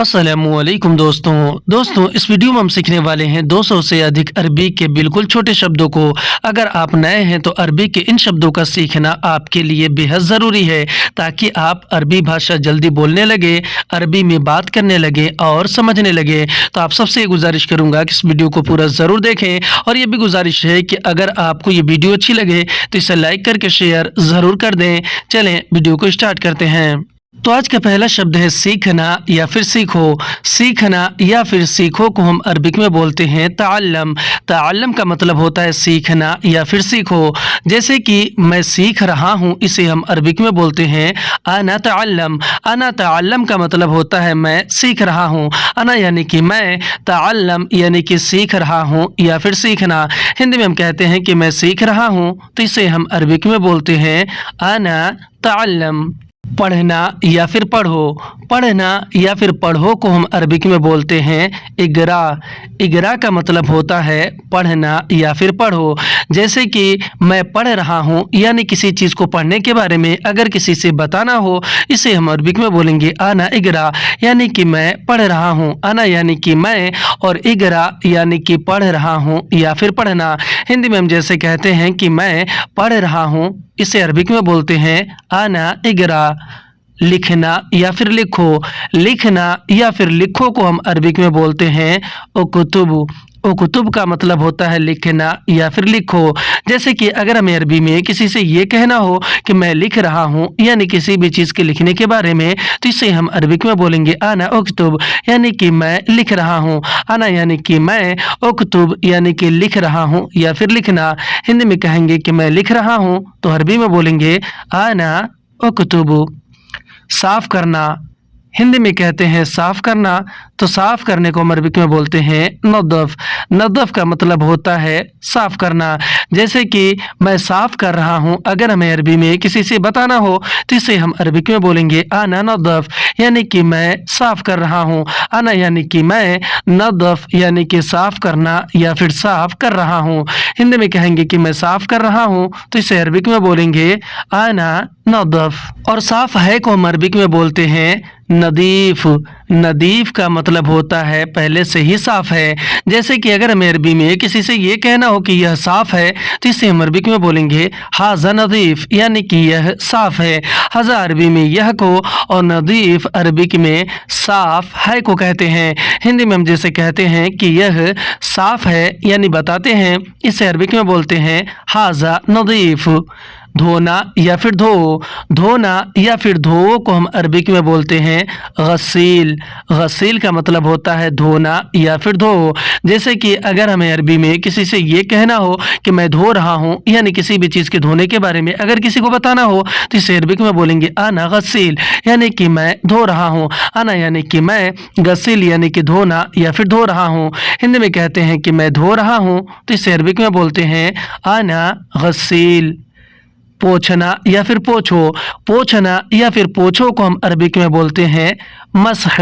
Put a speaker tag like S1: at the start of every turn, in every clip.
S1: अस्सलामुअलैकुम दोस्तों इस वीडियो में हम सीखने वाले हैं 200 से अधिक अरबी के बिल्कुल छोटे शब्दों को। अगर आप नए हैं तो अरबी के इन शब्दों का सीखना आपके लिए बेहद ज़रूरी है ताकि आप अरबी भाषा जल्दी बोलने लगे, अरबी में बात करने लगे और समझने लगे। तो आप सबसे गुजारिश करूँगा कि इस वीडियो को पूरा ज़रूर देखें और ये भी गुजारिश है कि अगर आपको ये वीडियो अच्छी लगे तो इसे लाइक करके शेयर ज़रूर कर दें। चलें वीडियो को स्टार्ट करते हैं। तो आज का पहला शब्द है सीखना या फिर सीखो। सीखना या फिर सीखो को हम अरबिक में बोलते हैं ताअल्लम। ताअल्लम का मतलब होता है सीखना या फिर सीखो। जैसे कि मैं सीख रहा हूँ, इसे हम अरबिक में बोलते हैं अना ताअल्लम। अना ताअल्लम का मतलब होता है मैं सीख रहा हूँ। अना यानी कि मैं, ताअल्लम यानी कि सीख रहा हूँ या फिर सीखना। हिंदी में हम कहते हैं कि मैं सीख रहा हूँ, तो इसे हम अरबिक में बोलते हैं अना ताअल्लम। पढ़ना या फिर पढ़ो। पढ़ना या फिर पढ़ो को हम अरबिक में बोलते हैं इगरा। इगरा का मतलब होता है पढ़ना या फिर पढ़ो। जैसे कि मैं पढ़ रहा हूँ यानी किसी चीज़ को पढ़ने के बारे में अगर किसी से बताना हो, इसे हम अरबिक में बोलेंगे आना इगरा, यानी कि मैं पढ़ रहा हूँ। आना यानी कि मैं और इगरा यानी कि पढ़ रहा हूँ या फिर पढ़ना। हिंदी में हम जैसे कहते हैं कि मैं पढ़ रहा हूँ, इसे अरबिक में बोलते हैं आना इगरा। लिखना या फिर लिखो। लिखना या फिर लिखो को हम अरबिक में बोलते हैं उकुतुब। उकुतुब का मतलब होता है लिखना या फिर लिखो। जैसे कि अगर हमें अरबी में किसी से ये कहना हो कि मैं लिख रहा हूँ यानी किसी भी चीज़ के लिखने के बारे में, तो इसे हम अरबिक में बोलेंगे आना उक्तुब, यानी कि मैं लिख रहा हूँ। आना यानी कि मैं, उक्तुब यानी कि लिख रहा हूँ या फिर लिखना। हिंदी में कहेंगे कि मैं लिख रहा हूँ तो अरबी में बोलेंगे आना उक्तुब। साफ करना। हिंदी में कहते हैं साफ करना, तो साफ करने को हम अरबिक में बोलते हैं नदफ। नदफ का मतलब होता है साफ करना। जैसे कि मैं साफ कर रहा हूँ, अगर हमें अरबी में किसी से बताना हो तो इसे हम अरबिक में बोलेंगे आना नदफ, यानी कि मैं साफ कर रहा हूँ। आना यानी कि मैं, नदफ यानी कि साफ करना या फिर साफ कर रहा हूँ। हिंदी में कहेंगे कि मैं साफ कर रहा हूँ तो इसे अरबिक में बोलेंगे आना नदफ। और साफ है को हम अरबिक में बोलते हैं नदीफ। नदीफ का मतलब होता है पहले से ही साफ है। जैसे कि अगर हमें अरबी में किसी से ये कहना हो कि यह साफ है तो इसे हम अरबिक में बोलेंगे हाजा नदीफ, यानी कि यह साफ है। हाजा अरबी में यह को और नदीफ अरबिक में साफ है को कहते हैं। हिंदी में हम जैसे कहते हैं कि यह साफ है यानी बताते हैं, इसे अरबिक में बोलते हैं हाजा नदीफ। धोना या फिर धो। धोना या फिर धो को हम अरबिक में बोलते हैं गसील। गसील का मतलब होता है धोना या फिर धो। जैसे कि अगर हमें अरबी में किसी से ये कहना हो कि मैं धो रहा हूँ यानी किसी भी चीज़ के धोने के बारे में अगर किसी को बताना हो तो इसे अरबिक में बोलेंगे आना गसील, यानी कि मैं धो रहा हूँ। आना यानी कि मैं, गसील यानी कि धोना या फिर धो रहा हूँ। हिंदी में कहते हैं कि मैं धो रहा हूँ तो इसे अरबिक में बोलते हैं आना गसील। पोंछना या फिर पोछो। पोंछना या फिर पोछो को हम अरबिक में बोलते हैं मसह।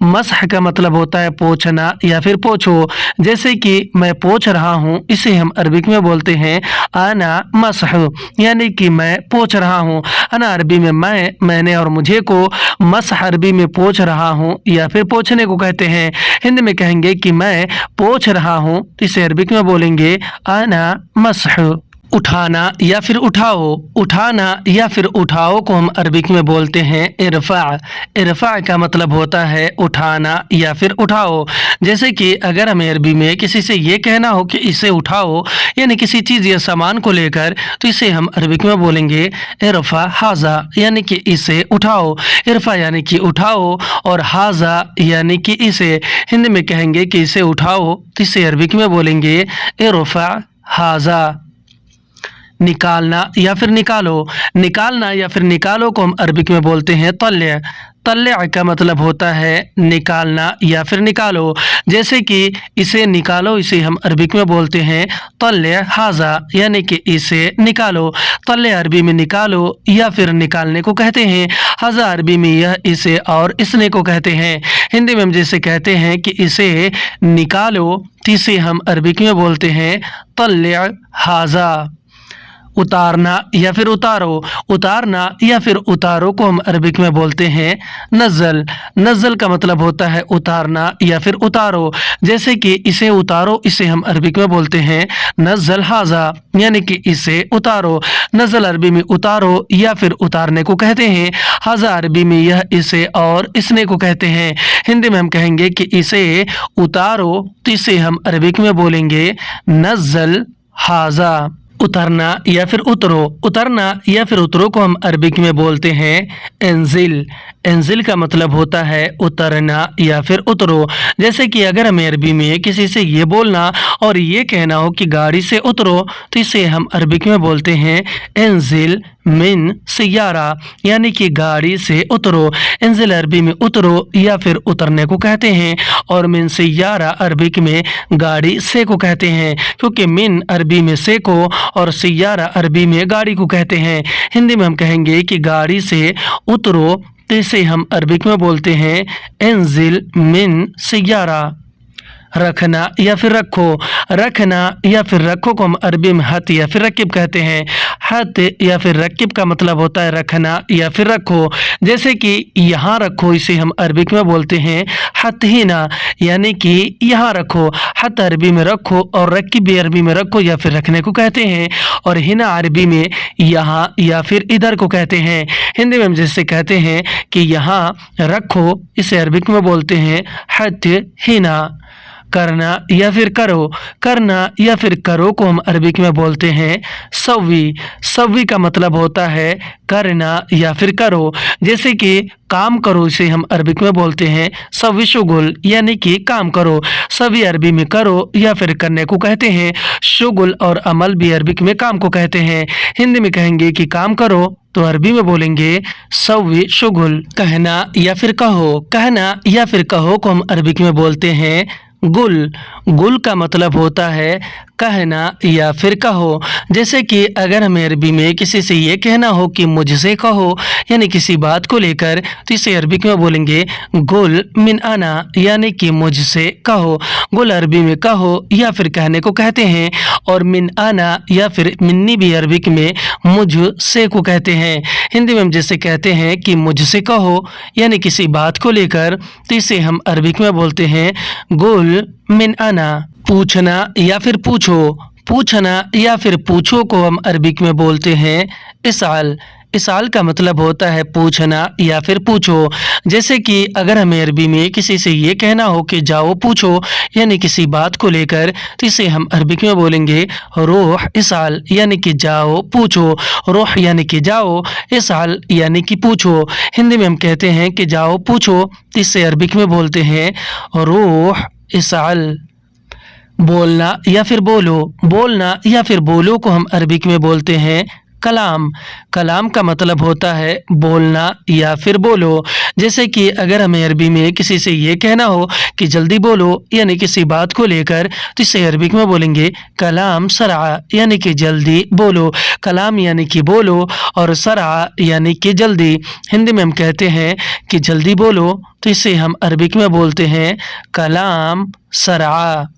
S1: मसह का मतलब होता है पोंछना या फिर पोछो। जैसे कि मैं पोंछ रहा हूँ, इसे हम अरबिक में बोलते हैं आना मसह, यानी कि मैं पोंछ रहा हूँ। अना अरबी में मैं, मैंने और मुझे को, मसह अरबी में पोंछ रहा हूँ या फिर पोंछने को कहते हैं। हिंदी में कहेंगे कि मैं पोंछ रहा हूँ, इसे अरबिक में बोलेंगे आना मसह। उठाना या फिर उठाओ। उठाना या फिर उठाओ को हम अरबिक में बोलते हैं इरफा। इरफा का मतलब होता है उठाना या फिर उठाओ। जैसे कि अगर हमें अरबी में किसी से ये कहना हो कि इसे उठाओ यानी किसी चीज़ या सामान को लेकर, तो इसे हम अरबिक में बोलेंगे इरफा हाजा, यानी कि इसे उठाओ। इरफा यानी कि उठाओ और हाजा यानी कि इसे। हिंदी में कहेंगे कि इसे उठाओ तो इसे अरबिक में बोलेंगे इरफा हाजा। निकालना या फिर निकालो। निकालना या फिर निकालो को हम अरबिक में बोलते हैं तल्य। तल्य का मतलब होता है निकालना या फिर निकालो। जैसे कि इसे निकालो, इसे हम अरबिक में बोलते हैं तल्य हाजा, यानी कि इसे निकालो। तल्य अरबी में निकालो या फिर निकालने को कहते हैं। हाजा अरबी में यह, इसे और इसने को कहते हैं। हिंदी में हम जैसे कहते हैं कि इसे निकालो, तो इसे हम अरबिक में बोलते हैं तल्य हाजा। उतारना या फिर उतारो। उतारना या फिर उतारो को हम अरबिक में बोलते हैं नज़ल। नज़ल का मतलब होता है उतारना या फिर उतारो। जैसे कि इसे उतारो, इसे हम अरबिक में बोलते हैं नज़ल हाजा, यानी कि इसे उतारो। नज़ल अरबी में उतारो या फिर उतारने को कहते हैं। हाजा अरबी में यह, इसे और इसने को कहते हैं। हिंदी में हम कहेंगे कि इसे उतारो तो इसे हम अरबिक में बोलेंगे नज़ल हाजा। उतरना या फिर उतरो। उतरना या फिर उतरो को हम अरबिक में बोलते हैं एंजिल। एंजिल का मतलब होता है उतरना या फिर उतरो। जैसे कि अगर हमें अरबी में किसी से ये बोलना और ये कहना हो कि गाड़ी से उतरो तो इसे हम अरबिक में बोलते हैं एंजिल मिन सियारा, यानी कि गाड़ी से उतरो। एंजिल अरबी में उतरो या फिर उतरने को कहते हैं और मिन सियारा अरबिक में गाड़ी से को कहते हैं, क्योंकि मिन अरबी में से को और सियारा अरबी में गाड़ी को कहते हैं। हिंदी में हम कहेंगे कि गाड़ी से उतरो तो इसे हम अरबिक में बोलते हैं एंजिल मिन सियारा। रखना या फिर रखो। रखना या फिर रखो को हम अरबी में हत या फिर रकीब कहते हैं। हत या फिर रकीब का मतलब होता है रखना या फिर रखो। जैसे कि यहाँ रखो, इसे हम अरबिक में बोलते हैं हत हिना, यानी कि यहाँ रखो। हत अरबी में रखो और रकीब भी अरबी में रखो या फिर रखने को कहते हैं, और हिना अरबी में यहाँ या फिर इधर को कहते हैं। हिंदी में हम जैसे कहते हैं कि यहाँ रखो, इसे अरबिक में बोलते हैं हत हिना। करना या फिर करो। करना या फिर करो को हम अरबिक में बोलते हैं सव्वी। सव्वी का मतलब होता है करना या फिर करो। जैसे कि काम करो, इसे हम अरबिक में बोलते हैं सव्वी शुगुल, यानी कि काम करो। सव्वी अरबी में करो या फिर करने को कहते हैं। शुगुल और अमल भी अरबिक में काम को कहते हैं। हिंदी में कहेंगे कि काम करो तो अरबी में बोलेंगे सव्वी शुगुल। कहना या फिर कहो। कहना या फिर कहो को हम अरबिक में बोलते हैं गुल। गुल का मतलब होता है कहना या फिर कहो। जैसे कि अगर हमें अरबी में किसी से ये कहना हो कि मुझसे कहो, यानी किसी बात को लेकर, तो इसे अरबिक में बोलेंगे गुल मिन आना, यानी कि मुझसे कहो। गुल अरबी में कहो या फिर कहने को कहते हैं, और मिन आना या फिर मिन्नी भी अरबिक में मुझसे को कहते हैं। हिंदी में हम जैसे कहते हैं कि मुझसे कहो, यानी किसी बात को लेकर, तो इसे हम अरबिक में बोलते हैं गुल मिन आना। पूछना या फिर पूछो। पूछना या फिर पूछो को हम अरबिक में बोलते हैं इसाल। इसाल का मतलब होता है पूछना या फिर पूछो। जैसे कि अगर हमें अरबी में किसी से ये कहना हो कि जाओ पूछो, यानी किसी बात को लेकर, तो इसे हम अरबिक में बोलेंगे रोह इसाल, यानी कि जाओ पूछो। रोह यानी कि जाओ, इसाल यानी कि पूछो। हिंदी में हम कहते हैं कि जाओ पूछो, तो इसे अरबिक में बोलते हैं रोह इसाल। बोलना या फिर बोलो। बोलना या फिर बोलो को हम अरबिक में बोलते हैं कलाम। कलाम का मतलब होता है बोलना या फिर बोलो। जैसे कि अगर हमें अरबी में किसी से ये कहना हो कि जल्दी बोलो, यानी किसी बात को लेकर, तो इसे अरबिक में बोलेंगे कलाम सरा, यानी कि जल्दी बोलो। कलाम यानी कि बोलो और सरा यानी कि जल्दी। हिंदी में हम कहते हैं कि जल्दी बोलो, तो इसे हम अरबिक में बोलते हैं कलाम सरा।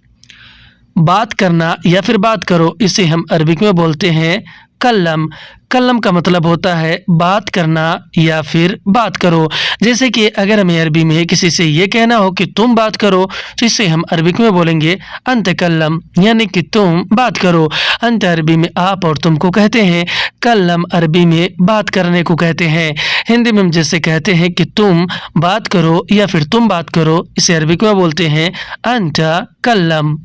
S1: बात करना या फिर बात करो, इसे हम अरबिक में बोलते हैं कल्लम। कल्लम का मतलब होता है बात करना या फिर बात करो। जैसे कि अगर हमें अरबी में किसी से ये कहना हो कि तुम बात करो, तो इसे हम अरबिक में बोलेंगे अंत कल्लम, यानी कि तुम बात करो। अंत अरबी में आप और तुम को कहते हैं, कल्लम अरबी में बात करने को कहते हैं। हिंदी में हम जैसे कहते हैं कि तुम बात करो या फिर तुम बात करो, इसे अरबिक में बोलते हैं अंत कल्लम।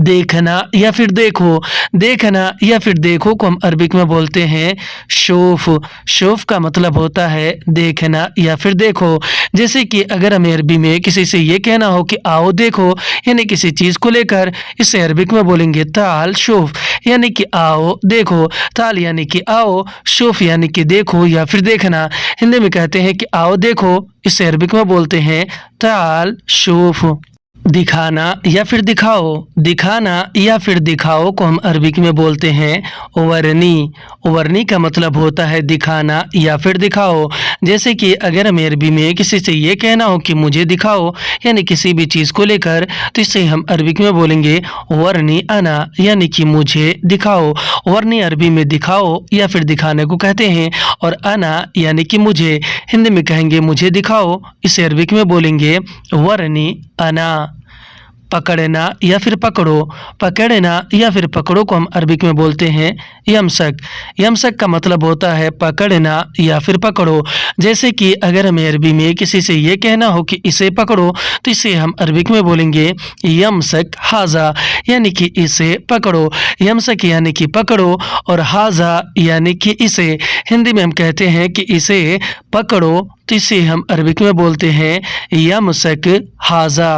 S1: देखना या फिर देखो। देखना या फिर देखो को हम अरबिक में बोलते हैं शोफ। शोफ का मतलब होता है देखना या फिर देखो। जैसे कि अगर हमें अरबी में किसी से ये कहना हो कि आओ देखो, यानी किसी चीज़ को लेकर, इसे अरबिक में बोलेंगे ताल शोफ, यानी कि आओ देखो। ताल यानी कि आओ, शोफ यानी कि देखो या फिर देखना। हिंदी में कहते हैं कि आओ देखो, इसे अरबिक में बोलते हैं ताल शोफ। दिखाना या फिर दिखाओ। दिखाना या फिर दिखाओ को हम अरबिक में बोलते हैं वर्नी। वर्नी का मतलब होता है दिखाना या फिर दिखाओ। जैसे कि अगर हमें अरबी में किसी से ये कहना हो कि मुझे दिखाओ, यानी किसी भी चीज़ को लेकर, तो इसे हम अरबिक में बोलेंगे वर्नी अना, यानी कि मुझे दिखाओ। वर्नी अरबी में दिखाओ या फिर दिखाने को कहते हैं, और अना यानी कि मुझे हिंदी में कहेंगे मुझे दिखाओ, इसे अरबिक में बोलेंगे वर्नी अना। पकड़ना या फिर पकड़ो। पकड़ना या फिर पकड़ो को हम अरबिक में बोलते हैं यमसक। यमसक का मतलब होता है पकड़ना या फिर पकड़ो। जैसे कि अगर हमें अरबी में किसी से ये कहना हो कि इसे पकड़ो, तो इसे हम अरबिक में बोलेंगे यमसक हाजा, यानी कि इसे पकड़ो। यमसक यानी कि पकड़ो, और हाजा यानी कि इसे। हिंदी में हम कहते हैं कि इसे पकड़ो, तो इसे हम अरबिक में बोलते हैं यमसक हाजा।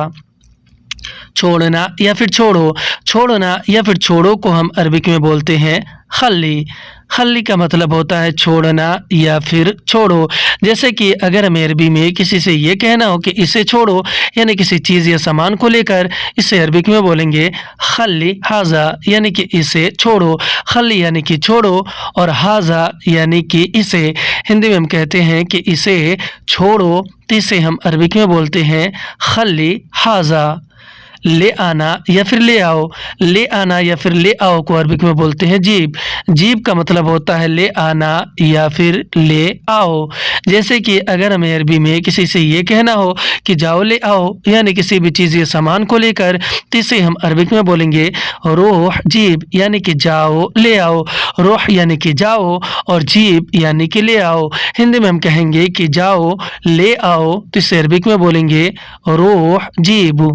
S1: छोड़ना या फिर छोड़ो। छोड़ना या फिर छोड़ो को हम अरबिक में बोलते हैं खल्ली। खल्ली का मतलब होता है छोड़ना या फिर छोड़ो। जैसे कि अगर हमें अरबी में किसी से ये कहना हो कि इसे छोड़ो, यानी किसी चीज़ या सामान को लेकर, इसे अरबिक में बोलेंगे खल्ली हाजा, यानी कि इसे छोड़ो। खल्ली यानी कि छोड़ो, और हाजा यानी कि इसे। हिंदी में हम कहते हैं कि इसे छोड़ो, तो इसे हम अरबिक में बोलते हैं खल्ली हाजा। ले आना या फिर ले आओ। ले आना या फिर ले आओ को अरबिक में बोलते हैं जीब। जीब का मतलब होता है ले आना या फिर ले आओ। जैसे कि अगर हमें अरबी में किसी से ये कहना हो कि जाओ ले आओ, यानी किसी भी चीज़ या सामान को लेकर, तो इसे हम अरबिक में बोलेंगे रोह जीब, यानी कि जाओ ले आओ। रोह यानी कि जाओ, और जीब यानी कि ले आओ। हिंदी में हम कहेंगे कि जाओ ले आओ, तो इसे अरबिक में बोलेंगे रोह जीब।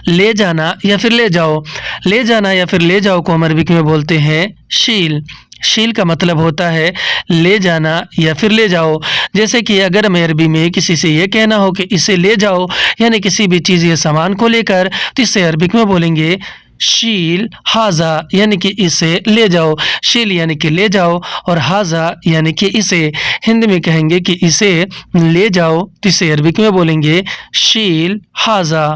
S1: ले जाना या फिर ले जाओ। ले जाना या फिर ले जाओ को हम अरबिक में बोलते हैं शील। शील का मतलब होता है ले जाना या फिर ले जाओ। जैसे कि अगर हमें अरबी में किसी से ये कहना हो कि इसे ले जाओ, यानी किसी भी चीज़ या सामान को लेकर, तो इसे अरबिक में बोलेंगे शील हाजा, यानी कि इसे ले जाओ। शील यानी कि ले जाओ, और हाजा यानी कि इसे। हिंदी में कहेंगे कि इसे ले जाओ, तो इसे अरबिक में बोलेंगे शील हाजा।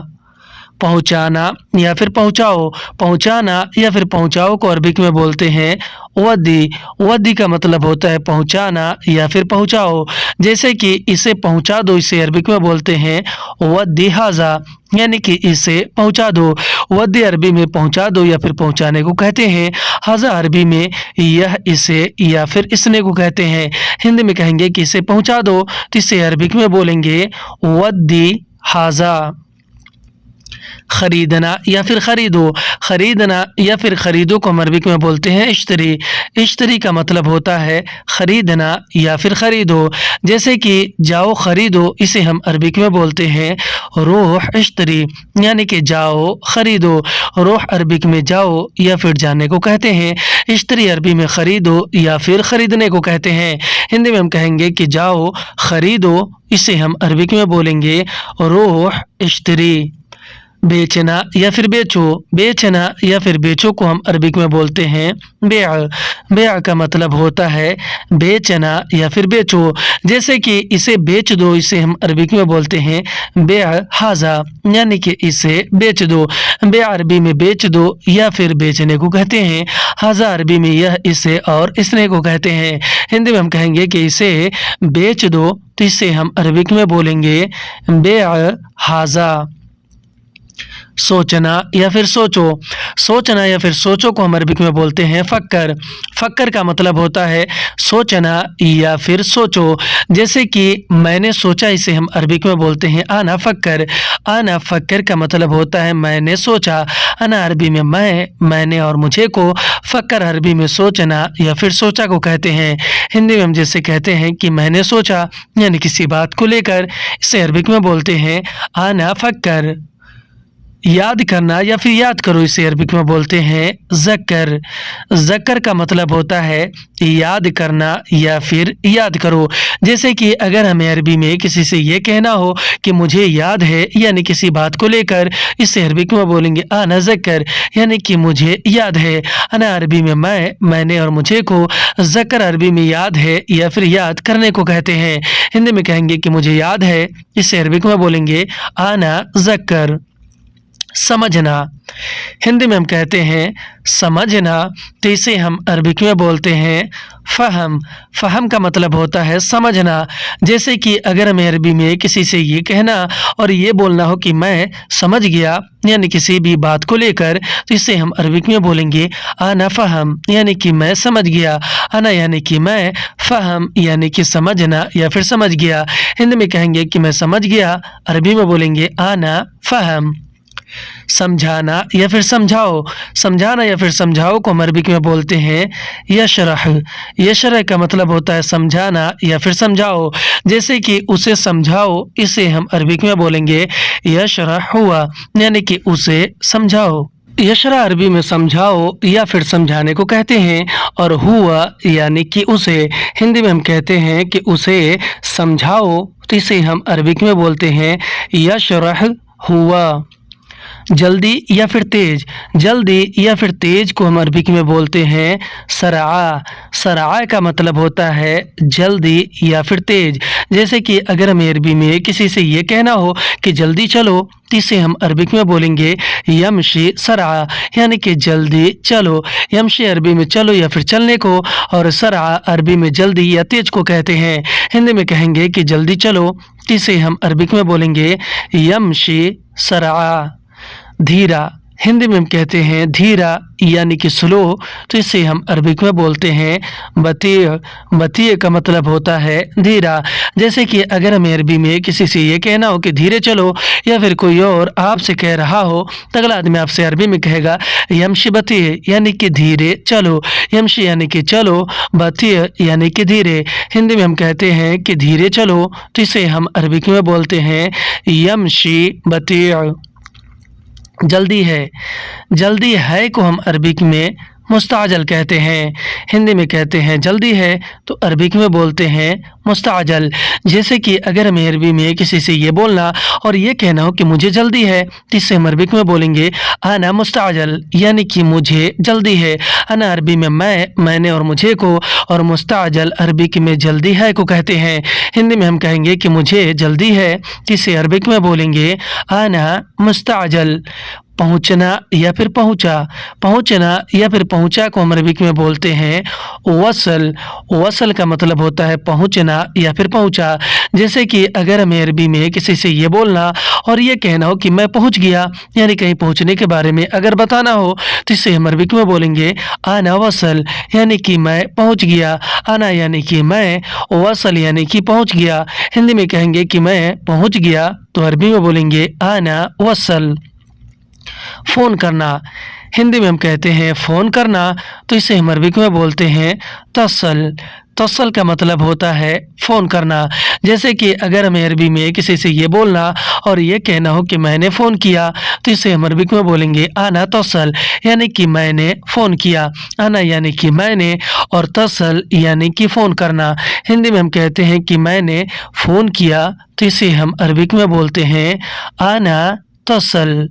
S1: पहुँचाना या फिर पहुँचाओ। पहुँचाना या फिर पहुँचाओ को अरबिक में बोलते हैं वद्दी। वद्दी का मतलब होता है पहुँचाना या फिर पहुँचाओ। जैसे कि इसे पहुँचा दो, इसे अरबिक में बोलते हैं वद्दी हाजा, यानी कि इसे पहुँचा दो। वद्दी अरबी में पहुँचा दो या फिर पहुँचाने को कहते हैं। हाजा अरबी में यह, इसे या फिर इसने को कहते हैं। हिंदी में कहेंगे कि इसे पहुँचा दो, तो इसे अरबिक में बोलेंगे वद्दी हाजा। खरीदना या फिर खरीदो। खरीदना या फिर खरीदो को हम अरबिक में बोलते हैं इश्तरी। इश्तरी का मतलब होता है खरीदना या फिर खरीदो। जैसे कि जाओ खरीदो, इसे हम अरबिक में बोलते हैं रोह इश्तरी, यानी कि जाओ खरीदो। रोह अरबिक में जाओ या फिर जाने को कहते हैं। इश्तरी अरबी में खरीदो या फिर खरीदने को कहते हैं। हिंदी में हम कहेंगे कि जाओ खरीदो, इसे हम अरबिक में बोलेंगे रोह इश्तरी। बेचना या फिर बेचो। बेचना या फिर बेचो को हम अरबिक में बोलते हैं बेअ। बेअ का मतलब होता है बेचना या फिर बेचो। जैसे कि इसे बेच दो, इसे हम अरबिक में बोलते हैं बेअ हाजा, यानी कि इसे बेच दो। बेअ अरबी में बेच दो या फिर बेचने को कहते हैं। हाजा अरबी में यह, इसे और इसने को कहते हैं। हिंदी में हम कहेंगे कि इसे बेच दो, तो इसे हम अरबिक में बोलेंगे बेअ हाजा। सोचना या फिर सोचो। सोचना या फिर सोचो को हम अरबिक में बोलते हैं फक्कर। फक्कर का मतलब होता है सोचना या फिर सोचो। जैसे कि मैंने सोचा, इसे हम अरबिक में बोलते हैं आना फक्कर। आना फक्कर का मतलब होता है मैंने सोचा। अना अरबी में मैं, मैंने और मुझे को। फक्कर अरबी में सोचना या फिर सोचा को कहते हैं। हिंदी में हम जैसे कहते हैं कि मैंने सोचा, यानी किसी बात को लेकर, इसे अरबिक में बोलते हैं आना फक्कर। याद करना या फिर याद करो, इसे अरबिक में बोलते हैं ज़क्र। ज़क्र का मतलब होता है याद करना या फिर याद करो। जैसे कि अगर हमें अरबी में किसी से ये कहना हो कि मुझे याद है, यानी किसी बात को लेकर, इसे अरबिक में बोलेंगे आना ज़क्र, यानी कि मुझे याद है। अना अरबी में मैं, मैंने और मुझे को। ज़क्र अरबी में याद है या फिर याद करने को कहते हैं। हिंदी में कहेंगे कि मुझे याद है, इसे अरबिक में बोलेंगे आना ज़क्र। समझना। हिंदी में हम कहते हैं समझना, तो इसे हम अरबिक में बोलते हैं फ़हम। फ़हम का मतलब होता है समझना। जैसे कि अगर हमें अरबी में किसी से ये कहना और ये बोलना हो कि मैं समझ गया, यानी किसी भी बात को लेकर, तो इसे हम अरबिक में बोलेंगे आना फ़हम, यानी कि मैं समझ गया। आना यानी कि मैं, फ़हम यानी कि समझना या फिर समझ गया। हिंदी में कहेंगे कि मैं समझ गया, अरबी में बोलेंगे आना फ़हम। समझाना या फिर समझाओ। समझाना या फिर समझाओ को हम अरबिक में बोलते हैं यशरह। यशरह का मतलब होता है समझाना या फिर समझाओ। जैसे कि उसे समझाओ, इसे हम अरबिक में बोलेंगे यशरह हुआ, यानी कि उसे समझाओ। यशरा अरबी में समझाओ या फिर समझाने को कहते हैं, और हुआ यानी कि उसे हिंदी में हम कहते हैं कि उसे समझाओ, तो इसे हम अरबिक में बोलते हैं यशरह हुआ। जल्दी या फिर तेज। जल्दी या फिर तेज को हम अरबिक में बोलते हैं सराआ। सराआ का मतलब होता है जल्दी या फिर तेज। जैसे कि अगर हमें अरबी में किसी से ये कहना हो कि जल्दी चलो, तो इसे हम अरबिक में बोलेंगे यमशी सराआ, यानी कि जल्दी चलो। यमशी अरबी में चलो या फिर चलने को, और सराआ अरबी में जल्दी या तेज को कहते हैं। हिंदी में कहेंगे कि जल्दी चलो, तो इसे हम अरबिक में बोलेंगे यमशी सराआ। धीरा। हिंदी में हम कहते हैं धीरा यानी कि स्लो, तो इसे हम अरबिक में बोलते हैं बतीय। बतीय का मतलब होता है धीरा। जैसे कि अगर हमें अरबी में किसी से ये कहना हो कि धीरे चलो, या फिर कोई और आपसे कह रहा हो, तो अगला आदमी आपसे अरबी में कहेगा यमशी बतीय, यानी कि धीरे चलो। यमशी यानी कि चलो, बतीय यानी कि धीरे। हिंदी में हम कहते हैं कि धीरे चलो, तो इसे हम अरबिक में बोलते हैं यमशी बतीय। जल्दी है। जल्दी है को हम अरबिक में मुस्ताजल कहते हैं। हिंदी में कहते हैं जल्दी है, तो अरबिक में बोलते हैं मुस्ताजल। जैसे कि अगर हमें अरबी में किसी से ये बोलना और ये कहना हो कि मुझे जल्दी है, तो इससे हम अरबिक में बोलेंगे आना मुस्ताजल, यानी कि मुझे जल्दी है। आना अरबी में मैं, मैंने और मुझे को, और मुस्ताजल अरबिक में जल्दी है को कहते हैं। हिंदी में हम कहेंगे कि मुझे जल्दी है, इसे अरबिक में बोलेंगे आना मुस्ताजल। पहुँचना या फिर पहुँचा। पहुँचना या फिर पहुँचा को हम अरबिक में बोलते हैं वसल। वसल का मतलब होता है पहुँचना या फिर पहुँचा। जैसे कि अगर हमें अरबी में किसी से ये बोलना और ये कहना हो कि मैं पहुँच गया, यानी कहीं पहुँचने के बारे में अगर बताना हो, तो इसे हम अरबिक में बोलेंगे आना वसल, यानी कि मैं पहुँच गया। आना यानी कि मैं, वसल यानी कि पहुँच गया। हिंदी में कहेंगे कि मैं पहुँच गया, तो अरबी में बोलेंगे आना वसल। फ़ोन करना। हिंदी में हम कहते हैं फ़ोन करना, तो इसे हम अरबिक में बोलते हैं तसल। तसल का मतलब होता है फ़ोन करना। जैसे कि अगर हमें अरबी में किसी से ये बोलना और ये कहना हो कि मैंने फ़ोन किया, तो इसे हम अरबिक में बोलेंगे आना तसल, यानी कि मैंने फ़ोन किया। आना यानी कि मैंने, और तसल यानी कि फ़ोन करना। हिंदी में हम कहते हैं कि मैंने फ़ोन किया, तो इसे हम अरबिक में बोलते हैं आना तसल।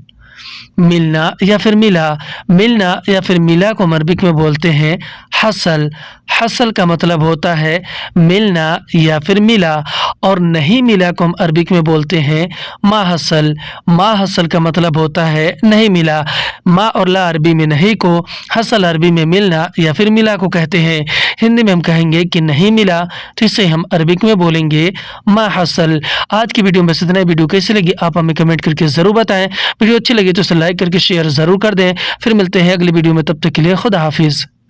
S1: मिलना या फिर मिला। मिलना या फिर मिला को हम अरबिक में बोलते हैं हसल। हसल का मतलब होता है मिलना या फिर मिला, और नहीं मिला को हम अरबिक में बोलते हैं माहसल। माहसल का मतलब होता है नहीं मिला। मा और ला अरबी में नहीं को, हसल अरबी में मिलना या फिर मिला को कहते हैं। हिंदी में हम कहेंगे कि नहीं मिला, तो इसे हम अरबिक में बोलेंगे माहसल। आज की वीडियो में बस इतना ही। वीडियो कैसी लगी आप हमें कमेंट करके ज़रूर बताएं। वीडियो अच्छी लगी तो इसे लाइक करके शेयर ज़रूर कर दें। फिर मिलते हैं अगली वीडियो में, तब तक के लिए खुदा हाफिज़।